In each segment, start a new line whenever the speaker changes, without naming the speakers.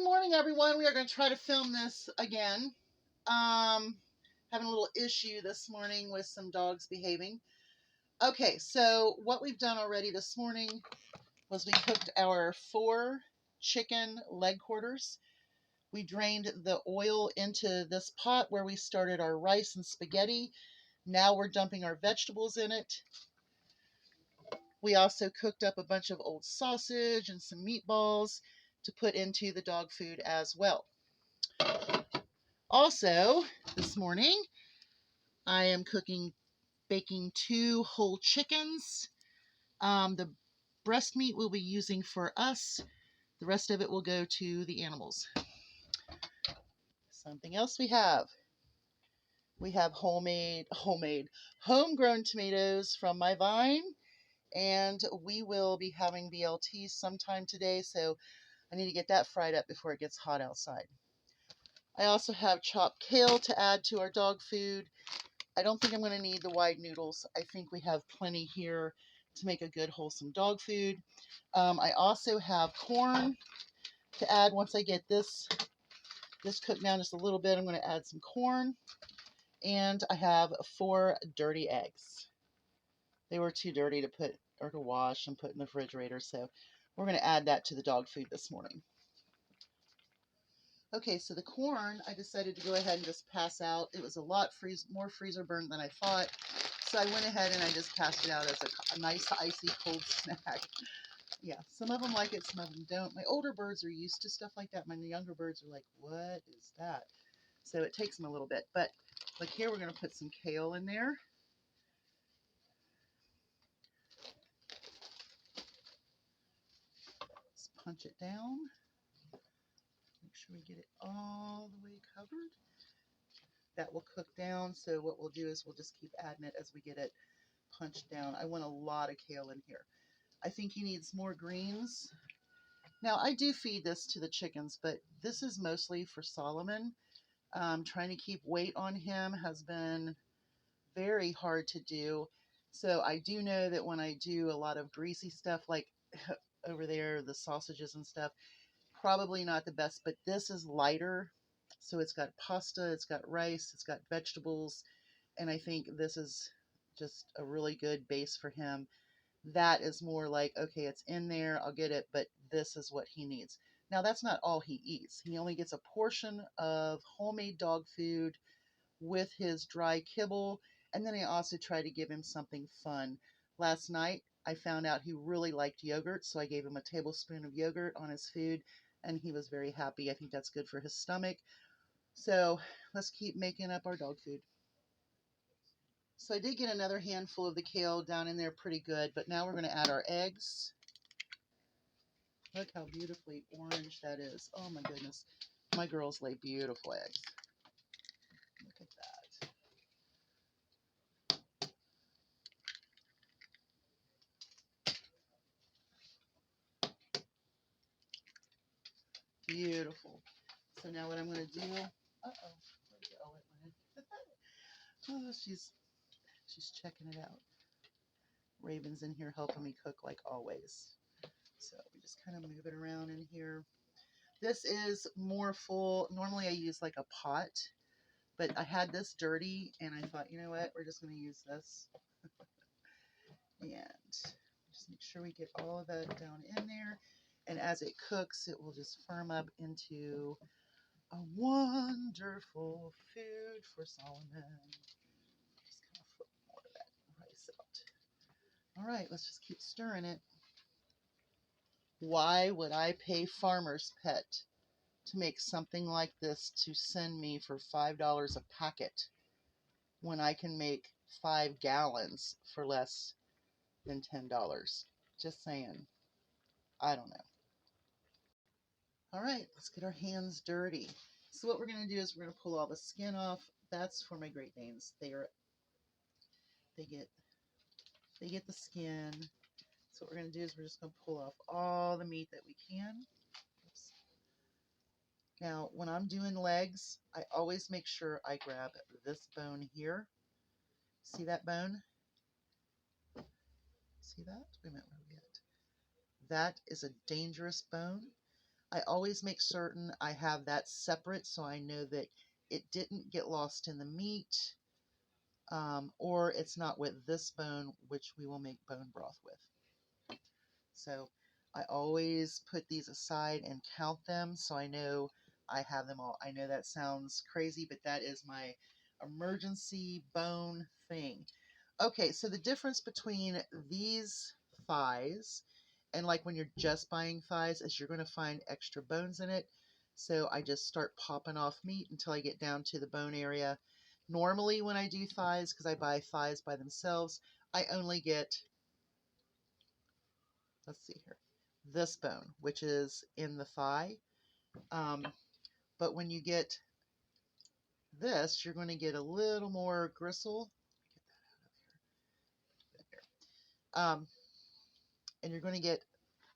Good morning, everyone. We are going to try to film this again. Having a little issue this morning with some dogs behaving. Okay, so what we've done already this morning was we cooked our 4 chicken leg quarters. We drained the oil into this pot where we started our rice and spaghetti. Now we're dumping our vegetables in it. We also cooked up a bunch of old sausage and some meatballs to put into the dog food as well. Also, this morning, I am baking 2 whole chickens. The breast meat we'll be using for us. The rest of it will go to the animals. Something else we have homegrown tomatoes from my vine, and we will be having BLT sometime today, so I need to get that fried up before it gets hot outside. I also have chopped kale to add to our dog food. I don't think I'm going to need the wide noodles. I think we have plenty here to make a good wholesome dog food. I also have corn to add once I get this cooked down just a little bit. I'm going to add some corn. And I have 4 dirty eggs. They were too dirty to put or to wash and put in the refrigerator, so we're going to add that to the dog food this morning. Okay, so the corn, I decided to go ahead and just pass out. It was a lot more freezer burned than I thought, so I went ahead and I just passed it out as a nice icy cold snack. Yeah, some of them like it, some of them don't. My older birds are used to stuff like that. My younger birds are like, what is that? So it takes them a little bit. But like here, we're going to put some kale in there. Let's punch it down. Make sure we get it all the way covered. That will cook down, so what we'll do is we'll just keep adding it as we get it punched down. I want a lot of kale in here. I think he needs more greens. Now, I do feed this to the chickens, but this is mostly for Solomon. Trying to keep weight on him has been very hard to do. So I do know that when I do a lot of greasy stuff, like over there, the sausages and stuff, probably not the best, but this is lighter. So it's got pasta, it's got rice, it's got vegetables, and I think this is just a really good base for him. That is more like, okay, it's in there, I'll get it, but this is what he needs. Now, that's not all he eats. He only gets a portion of homemade dog food with his dry kibble, and then I also try to give him something fun. Last night, I found out he really liked yogurt, so I gave him a tablespoon of yogurt on his food, and he was very happy. I think that's good for his stomach. So let's keep making up our dog food. So I did get another handful of the kale down in there pretty good, but now we're going to add our eggs. Look how beautifully orange that is. Oh my goodness. My girls lay beautiful eggs. Look at that. Beautiful. So now what I'm going to do, oh, she's checking it out. Raven's in here helping me cook like always. So we just kind of move it around in here. This is more full. Normally I use like a pot, but I had this dirty and I thought, you know what, we're just going to use this. And just make sure we get all of that down in there. And as it cooks, it will just firm up into a wonderful food for Solomon. Just kind of flip more of that rice out. All right, let's just keep stirring it. Why would I pay Farmer's Pet to make something like this to send me for $5 a packet when I can make 5 gallons for less than $10? Just saying. I don't know. All right, let's get our hands dirty. So what we're going to do is we're going to pull all the skin off. That's for my Great Danes. They get the skin. So what we're going to do is we're just going to pull off all the meat that we can. Oops. Now, when I'm doing legs, I always make sure I grab this bone here. See that bone? See that? Wait a minute, where are we at? That is a dangerous bone. I always make certain I have that separate so I know that it didn't get lost in the meat, or it's not with this bone, which we will make bone broth with. So I always put these aside and count them so I know I have them all. I know that sounds crazy, but that is my emergency bone thing. Okay, so the difference between these thighs and like when you're just buying thighs is you're going to find extra bones in it. So I just start popping off meat until I get down to the bone area. Normally when I do thighs, because I buy thighs by themselves, I only get, let's see here, this bone, which is in the thigh. But when you get this, you're going to get a little more gristle. Get that out of there. And you're going to get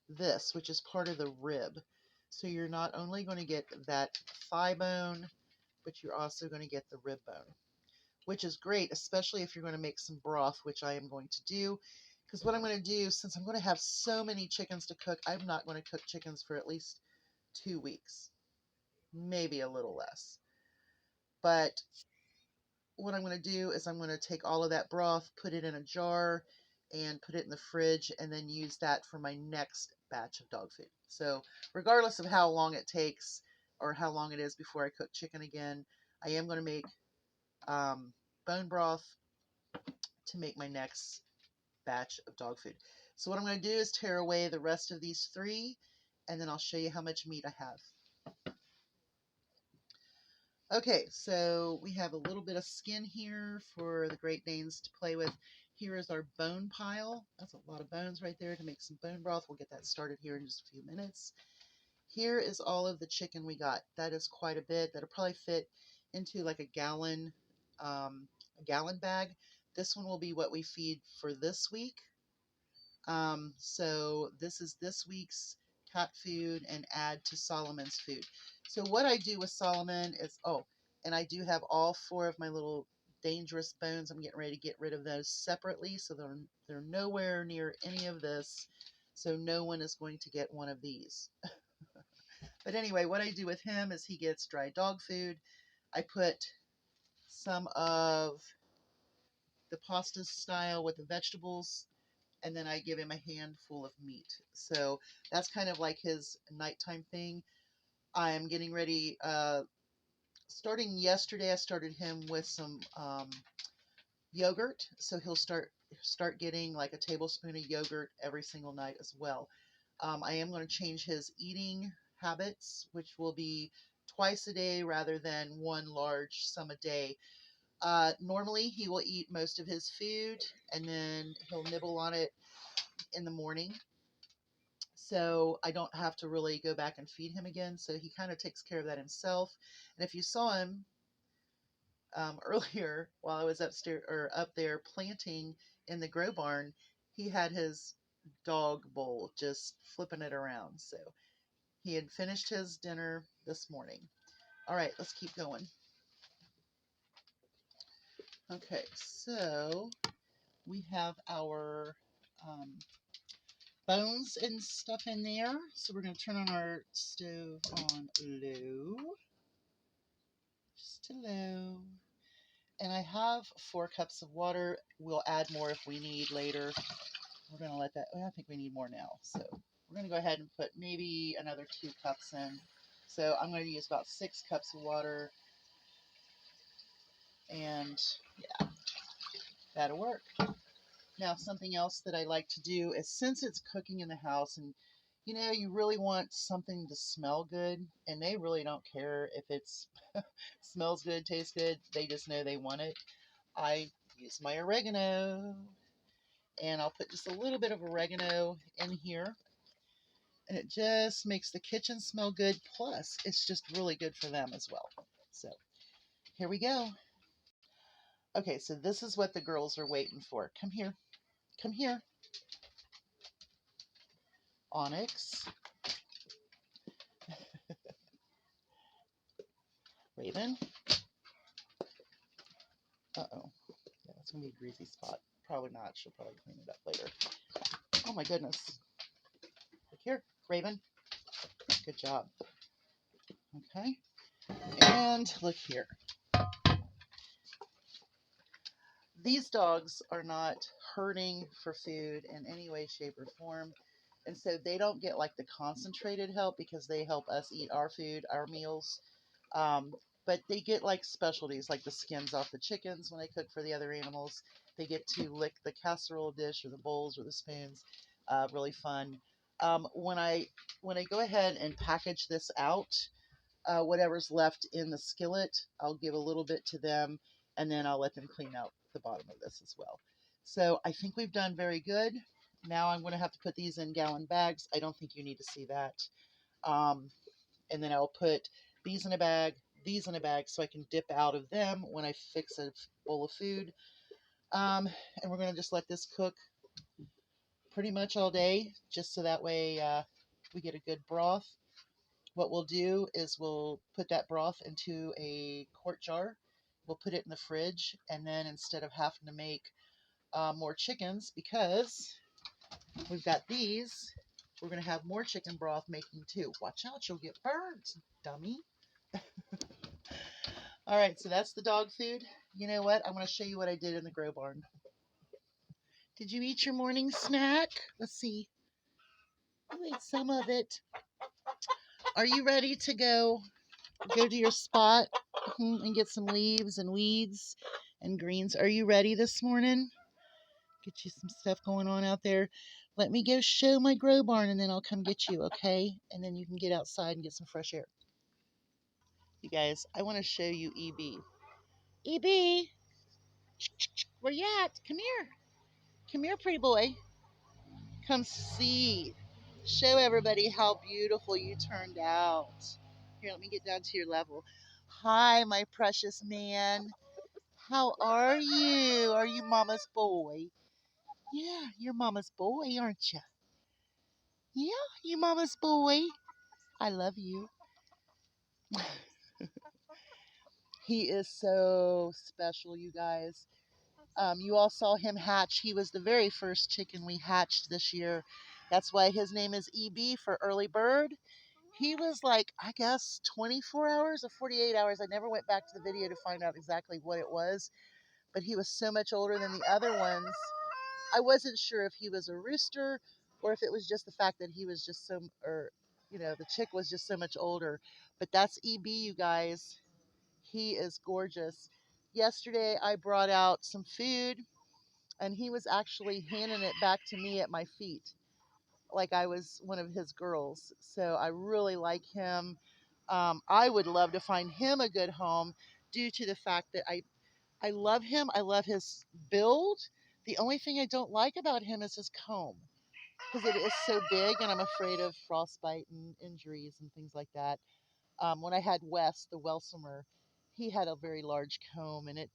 this, which is part of the rib. So you're not only going to get that thigh bone, but you're also going to get the rib bone, which is great, especially if you're going to make some broth, which I am going to do. Because what I'm going to do, since I'm going to have so many chickens to cook, I'm not going to cook chickens for at least 2 weeks, maybe a little less. But what I'm going to do is I'm going to take all of that broth, put it in a jar, and put it in the fridge, and then use that for my next batch of dog food. So regardless of how long it takes or how long it is before I cook chicken again, I am going to make bone broth to make my next batch of dog food. So what I'm going to do is tear away the rest of these 3, and then I'll show you how much meat I have. Okay, so we have a little bit of skin here for the Great Danes to play with. Here is our bone pile. That's a lot of bones right there to make some bone broth. We'll get that started here in just a few minutes. Here is all of the chicken we got. That is quite a bit. That'll probably fit into like a gallon bag. This one will be what we feed for this week. So this is this week's cat food and add to Solomon's food. So what I do with Solomon is, and I do have all 4 of my little dangerous bones. I'm getting ready to get rid of those separately, so they're nowhere near any of this. So no one is going to get one of these. But anyway, what I do with him is he gets dry dog food. I put some of the pasta style with the vegetables, and then I give him a handful of meat. So that's kind of like his nighttime thing. I'm getting ready, starting yesterday, I started him with some yogurt. So he'll start getting like a tablespoon of yogurt every single night as well. I am going to change his eating habits, which will be twice a day rather than one large sum a day. Normally he will eat most of his food and then he'll nibble on it in the morning. So I don't have to really go back and feed him again. So he kind of takes care of that himself. And if you saw him earlier while I was upstairs or up there planting in the grow barn, he had his dog bowl just flipping it around. So he had finished his dinner this morning. All right, let's keep going. Okay, so we have our bones and stuff in there. So we're going to turn on our stove on low. Just to low. And I have 4 cups of water. We'll add more if we need later. We're going to let that, I think we need more now. So we're going to go ahead and put maybe another 2 cups in. So I'm going to use about 6 cups of water. And yeah, that'll work. Now, something else that I like to do is, since it's cooking in the house and you really want something to smell good, and they really don't care if it's smells good, tastes good, they just know they want it. I use my oregano, and I'll put just a little bit of oregano in here, and it just makes the kitchen smell good, plus it's just really good for them as well. So here we go. Okay, so this is what the girls are waiting for. Come here. Come here. Onyx. Raven. Uh-oh. Yeah, that's going to be a greasy spot. Probably not. She'll probably clean it up later. Oh my goodness. Look here, Raven. Good job. Okay. And look here. These dogs are not hurting for food in any way, shape, or form. And so they don't get like the concentrated help because they help us eat our food, our meals. Um, but they get like specialties, like the skins off the chickens when they cook for the other animals. They get to lick the casserole dish or the bowls or the spoons. Really fun. When I go ahead and package this out, whatever's left in the skillet, I'll give a little bit to them, and then I'll let them clean out the bottom of this as well. So I think we've done very good. Now I'm going to have to put these in gallon bags. I don't think you need to see that. Um, and then I'll put these in a bag, these in a bag, so I can dip out of them when I fix a bowl of food. And we're going to just let this cook pretty much all day, just so that way we get a good broth. What we'll do is we'll put that broth into a quart jar. We'll put it in the fridge, and then instead of having to make more chickens, because we've got these, we're going to have more chicken broth making too. Watch out, you'll get burned, dummy. All right, so that's the dog food. You know what? I'm going to show you what I did in the grow barn. Did you eat your morning snack? Let's see. You ate some of it. Are you ready to go to your spot and get some leaves and weeds and greens? Are you ready this morning? Get you some stuff going on out there. Let me go show my grow barn and then I'll come get you, okay? And then you can get outside and get some fresh air. You guys, I want to show you EB. EB, where you at? Come here. Come here, pretty boy. Come see. Show everybody how beautiful you turned out. Here, let me get down to your level. Hi, my precious man. How are you? Are you mama's boy? Yeah, you're mama's boy, aren't you? Yeah, you mama's boy. I love you. He is so special, you guys. You all saw him hatch. He was the very first chicken we hatched this year. That's why his name is EB for early bird. He was like, I guess, 24 hours or 48 hours. I never went back to the video to find out exactly what it was, but he was so much older than the other ones. I wasn't sure if he was a rooster or if it was just the fact that he was just so, or, the chick was just so much older. But that's EB, you guys. He is gorgeous. Yesterday, I brought out some food, and he was actually handing it back to me at my feet, like I was one of his girls. So I really like him. I would love to find him a good home due to the fact that I love him. I love his build. The only thing I don't like about him is his comb because it is so big, and I'm afraid of frostbite and injuries and things like that. When I had Wes, the Welsumer, he had a very large comb, and it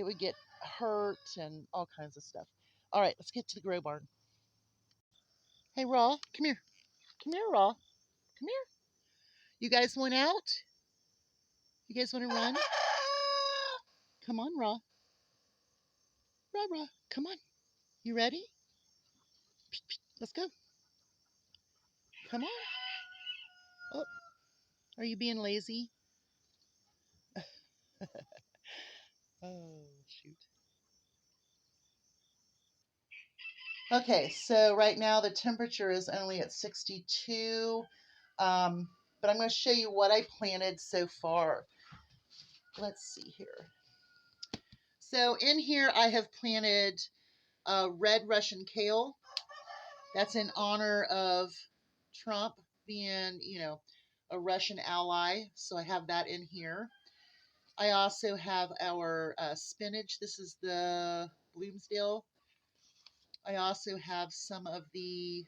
would get hurt and all kinds of stuff. All right, let's get to the grow barn. Hey, Raw, come here. Come here, Raw. Come here. You guys want out? You guys want to run? Come on, Raw. Raw, Raw. Come on. You ready? Let's go. Come on. Oh, are you being lazy? Oh, shoot. Okay, so right now the temperature is only at 62, but I'm going to show you what I planted so far. Let's see here. So in here I have planted red Russian kale. That's in honor of Trump being, a Russian ally. So I have that in here. I also have our spinach. This is the Bloomsdale. I also have some of the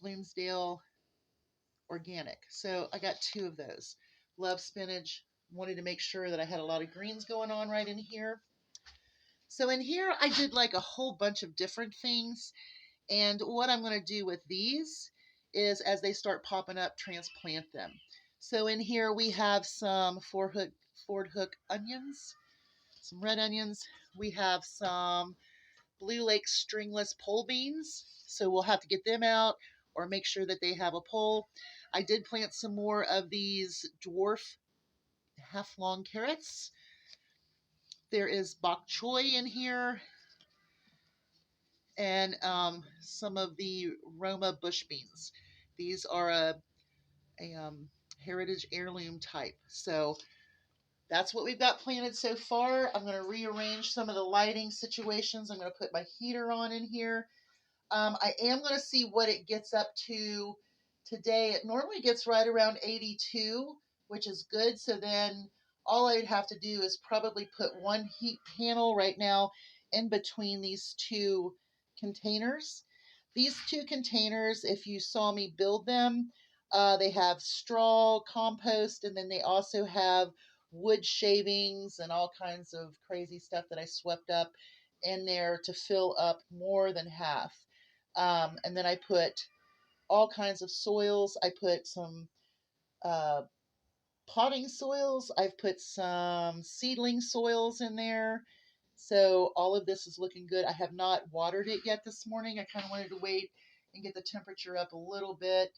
Bloomsdale organic. So I got two of those. Love spinach. Wanted to make sure that I had a lot of greens going on right in here. So in here I did like a whole bunch of different things. And what I'm going to do with these is as they start popping up, transplant them. So in here we have some Ford Hook onions, some red onions. We have some Blue Lake stringless pole beans. So we'll have to get them out or make sure that they have a pole. I did plant some more of these dwarf half-long carrots. There is bok choy in here, and some of the Roma bush beans. These are a heritage heirloom type. So that's what we've got planted so far. I'm going to rearrange some of the lighting situations. I'm going to put my heater on in here. I am going to see what it gets up to today. It normally gets right around 82, which is good. So then all I'd have to do is probably put one heat panel right now in between these two containers. These two containers, if you saw me build them, they have straw, compost, and then they also have wood shavings and all kinds of crazy stuff that I swept up in there to fill up more than half. And then I put all kinds of soils. I put some uh, potting soils. I've put some seedling soils in there. So all of this is looking good. I have not watered it yet this morning. I kind of wanted to wait and get the temperature up a little bit,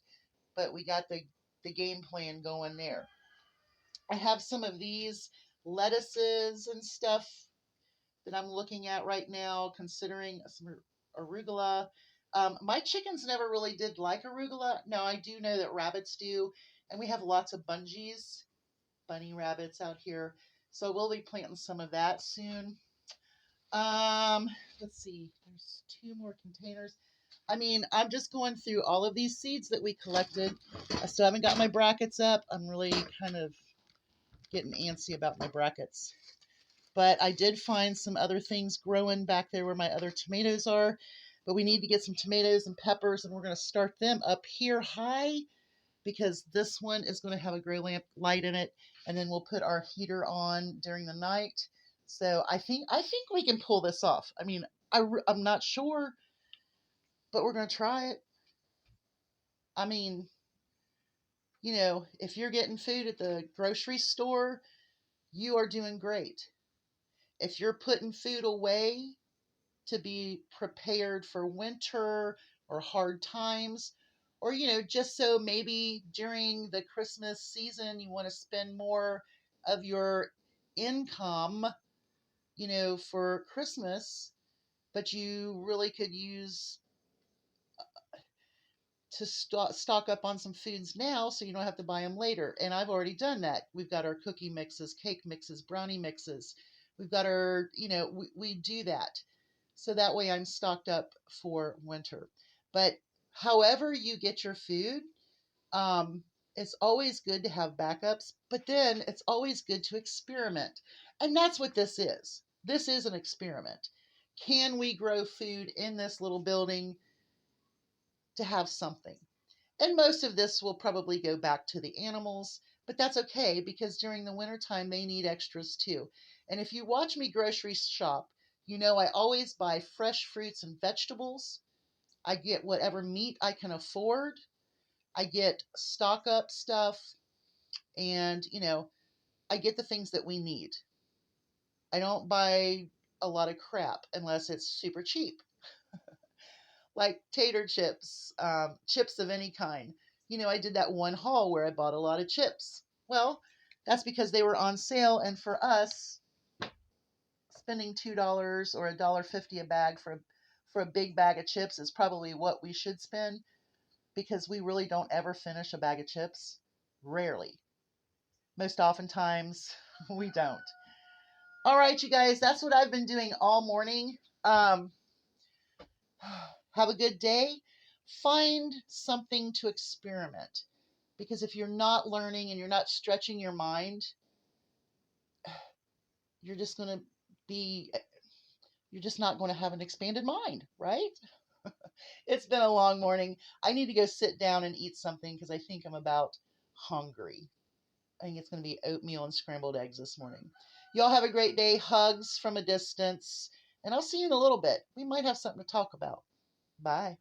but we got the game plan going there. I have some of these lettuces and stuff that I'm looking at right now, considering some arugula. My chickens never really did like arugula. Now, I do know that rabbits do, and we have lots of bunny rabbits out here. So we'll be planting some of that soon. Let's see, there's two more containers. I mean, I'm just going through all of these seeds that we collected. I still haven't got my brackets up. I'm really kind of getting antsy about my brackets. But I did find some other things growing back there where my other tomatoes are. But we need to get some tomatoes and peppers, and we're going to start them up here high because this one is going to have a grow lamp light in it, and then we'll put our heater on during the night. So I think we can pull this off. I mean, I'm not sure, but we're going to try it. I mean, if you're getting food at the grocery store, you are doing great. If you're putting food away to be prepared for winter or hard times, or just so maybe during the Christmas season you want to spend more of your income for Christmas, but you really could use to stock up on some foods now so you don't have to buy them later. And I've already done that. We've got our cookie mixes, cake mixes, brownie mixes. We've got our, we do that. So that way I'm stocked up for winter. But however you get your food, it's always good to have backups, but then it's always good to experiment. And that's what this is. This is an experiment. Can we grow food in this little building to have something? And most of this will probably go back to the animals, but that's okay because during the wintertime they need extras too. And if you watch me grocery shop, I always buy fresh fruits and vegetables. I get whatever meat I can afford. I get stock up stuff, and I get the things that we need. I don't buy a lot of crap unless it's super cheap, like tater chips, chips of any kind. I did that one haul where I bought a lot of chips. Well, that's because they were on sale, and for us, spending $2 or $1.50 a bag for a big bag of chips is probably what we should spend because we really don't ever finish a bag of chips. Rarely. Most oftentimes, we don't. All right, you guys, that's what I've been doing all morning. Have a good day. Find something to experiment because if you're not learning and you're not stretching your mind, you're just going to be, you're just not going to have an expanded mind, right? It's been a long morning. I need to go sit down and eat something because I think I'm about hungry. I think it's going to be oatmeal and scrambled eggs this morning. Y'all have a great day. Hugs from a distance. And I'll see you in a little bit. We might have something to talk about. Bye.